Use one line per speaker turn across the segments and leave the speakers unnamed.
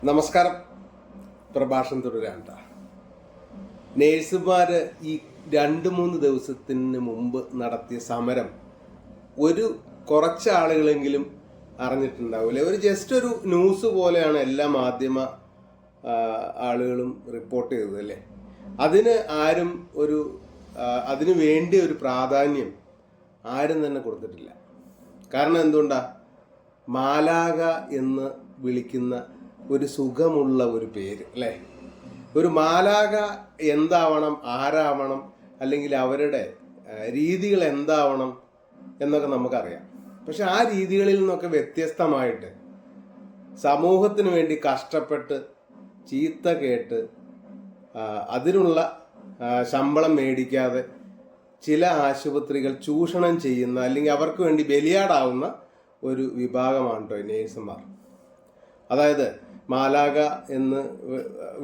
നമസ്കാരം. പ്രഭാഷണം തുടരാൻ. നേഴ്സുമാർ ഈ 2-3 ദിവസത്തിന് മുമ്പ് നടത്തിയ സമരം കുറച്ച് ആളുകളെങ്കിലും അറിഞ്ഞിട്ടുണ്ടാവില്ലേ. ജസ്റ്റ് ഒരു ന്യൂസ് പോലെയാണ് എല്ലാ മാധ്യമ ആളുകളും റിപ്പോർട്ട് ചെയ്തത് അല്ലേ. അതിന് വേണ്ടി ഒരു പ്രാധാന്യം ആരും തന്നെ കൊടുത്തിട്ടില്ല. കാരണം എന്തുകൊണ്ടാ? മാലാഖ എന്ന് വിളിക്കുന്ന ഒരു സുഖമുള്ള ഒരു പേര് അല്ലേ. ഒരു മാലാഖ എന്താവണം, ആരാവണം, അല്ലെങ്കിൽ അവരുടെ രീതികൾ എന്താവണം എന്നൊക്കെ നമുക്കറിയാം. പക്ഷെ ആ രീതികളിൽ നിന്നൊക്കെ വ്യത്യസ്തമായിട്ട് സമൂഹത്തിന് വേണ്ടി കഷ്ടപ്പെട്ട് ചീത്ത കേട്ട് അതിനുള്ള ശമ്പളം മേടിക്കാതെ ചില ആശുപത്രികൾ ചൂഷണം ചെയ്യുന്ന, അല്ലെങ്കിൽ അവർക്ക് വേണ്ടി ബലിയാടാവുന്ന ഒരു വിഭാഗമാണ് കേട്ടോ നേഴ്സുമാർ. അതായത് മാലാഖ എന്ന്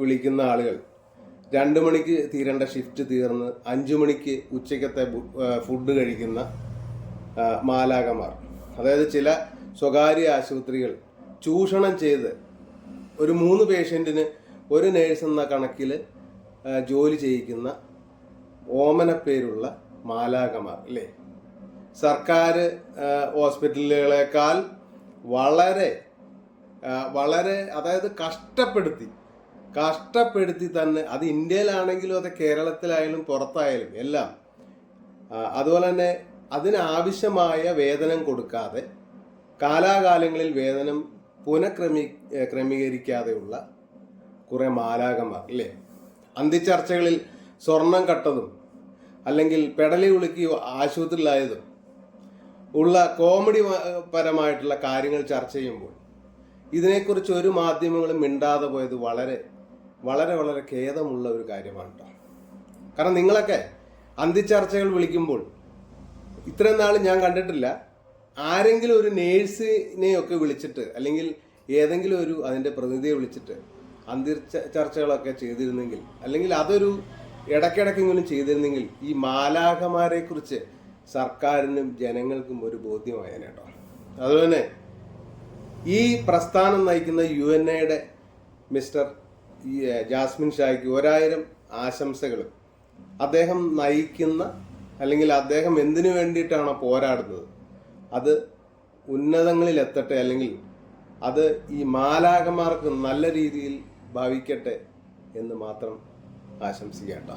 വിളിക്കുന്ന ആളുകൾ 2 മണിക്ക് തീരേണ്ട ഷിഫ്റ്റ് തീർന്ന് 5 മണിക്ക് ഉച്ചക്കത്തെ ഫുഡ് കഴിക്കുന്ന മാലാഖമാർ. അതായത് ചില സ്വകാര്യ ആശുപത്രികൾ ചൂഷണം ചെയ്ത് ഒരു 3 പേഷ്യൻറ്റിന് ഒരു നേഴ്സ് എന്ന കണക്കിൽ ജോലി ചെയ്യിക്കുന്ന ഓമനപ്പേരുള്ള മാലാഖമാർ അല്ലേ. സർക്കാർ ഹോസ്പിറ്റലുകളെക്കാൾ വളരെ അതായത് കഷ്ടപ്പെടുത്തി തന്നെ, അത് ഇന്ത്യയിലാണെങ്കിലും അത് കേരളത്തിലായാലും പുറത്തായാലും എല്ലാം, അതുപോലെ തന്നെ അതിനാവശ്യമായ വേതനം കൊടുക്കാതെ കാലാകാലങ്ങളിൽ വേതനം ക്രമീകരിക്കാതെയുള്ള കുറേ മാലാഖമാർ അല്ലേ. അന്തിച്ചർച്ചകളിൽ സ്വർണം കട്ടതും അല്ലെങ്കിൽ പെടലി ഉളുക്കി ആശുപത്രിയിലായതും ഉള്ള കോമഡി പരമായിട്ടുള്ള കാര്യങ്ങൾ ചർച്ച ചെയ്യുമ്പോൾ ഇതിനെക്കുറിച്ച് ഒരു മാധ്യമങ്ങളും മിണ്ടാതെ പോയത് വളരെ വളരെ വളരെ ഖേദമുള്ള ഒരു കാര്യമാണ് കേട്ടോ. കാരണം നിങ്ങളൊക്കെ അന്തിച്ചർച്ചകൾ വിളിക്കുമ്പോൾ ഇത്രയും നാൾ ഞാൻ കണ്ടിട്ടില്ല ആരെങ്കിലും ഒരു നേഴ്സിനെയൊക്കെ വിളിച്ചിട്ട്, അല്ലെങ്കിൽ ഏതെങ്കിലും അതിൻ്റെ പ്രതിനിധിയെ വിളിച്ചിട്ട് ചർച്ചകളൊക്കെ ചെയ്തിരുന്നെങ്കിൽ, അല്ലെങ്കിൽ അതൊരു ഇടയ്ക്കിടയ്ക്കെങ്കിലും ചെയ്തിരുന്നെങ്കിൽ ഈ മാലാഖമാരെ കുറിച്ച് സർക്കാരിനും ജനങ്ങൾക്കും ഒരു ബോധ്യമായേനെ കേട്ടോ. അതുപോലെ തന്നെ ഈ പ്രസ്ഥാനം നയിക്കുന്ന UNAയുടെ മിസ്റ്റർ ജാസ്മിൻ ഷായ്ക്ക് 1000 ആശംസകളും. അദ്ദേഹം നയിക്കുന്ന, അല്ലെങ്കിൽ അദ്ദേഹം എന്തിനു വേണ്ടിയിട്ടാണോ പോരാടുന്നത് അത് ഉന്നതങ്ങളിൽ എത്തട്ടെ, അല്ലെങ്കിൽ അത് ഈ മാലാഖമാർക്ക് നല്ല രീതിയിൽ ഭവിക്കട്ടെ എന്ന് മാത്രം ആശംസിക്കാം കേട്ടോ.